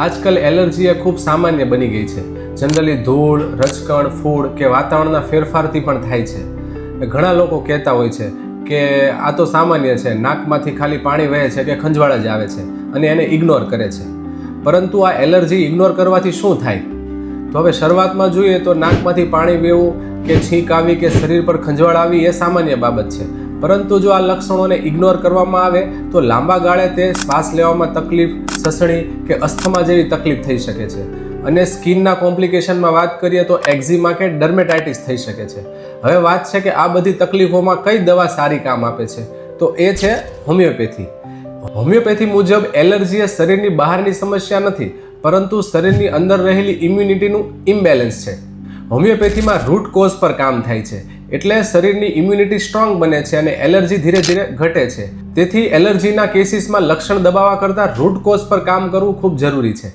આજકાલ એલર્જી એ ખૂબ સામાન્ય બની ગઈ છે. જનરલી ધૂળ, રજકણ, ફૂડ કે વાતાવરણના ફેરફારથી પણ થાય છે. ઘણા લોકો કહેતા હોય છે કે આ તો સામાન્ય છે, નાકમાંથી ખાલી પાણી વહે છે કે ખંજવાળ જ આવે છે અને એને ઇગ્નોર કરે છે. પરંતુ આ એલર્જી ઇગ્નોર કરવાથી શું થાય? તો હવે શરૂઆતમાં જોઈએ તો નાકમાંથી પાણી વહેવું કે છીંક આવી કે શરીર પર ખંજવાળ આવી એ સામાન્ય બાબત છે. પરંતુ જો આ લક્ષણોને ઇગ્નોર કરવામાં આવે તો લાંબા ગાળે તે શ્વાસ લેવામાં તકલીફ, સસણી કે અસ્થમા જેવી તકલીફ થઈ શકે છે. અને સ્કિનના કોમ્પ્લિકેશનમાં વાત કરીએ તો એક્ઝિમા કે ડર્મેટાઇટિસ થઈ શકે છે. હવે વાત છે કે આ બધી તકલીફોમાં કઈ દવા સારી કામ આપે છે? તો એ છે હોમિયોપેથી. હોમિયોપેથી મુજબ એલર્જી એ શરીરની બહારની સમસ્યા નથી, પરંતુ શરીરની અંદર રહેલી ઇમ્યુનિટીનું ઇમ્બેલેન્સ છે. હોમિયોપેથીમાં રૂટ કોઝ પર કામ થાય છે, એટલે શરીરની ઇમ્યુનિટી સ્ટ્રોંગ બને છે અને એલર્જી ધીરે ધીરે ઘટે છે. તેથી એલર્જીના કેસીસમાં લક્ષણ દબાવવા કરતાં રૂટ કોઝ પર કામ કરવું ખૂબ જરૂરી છે.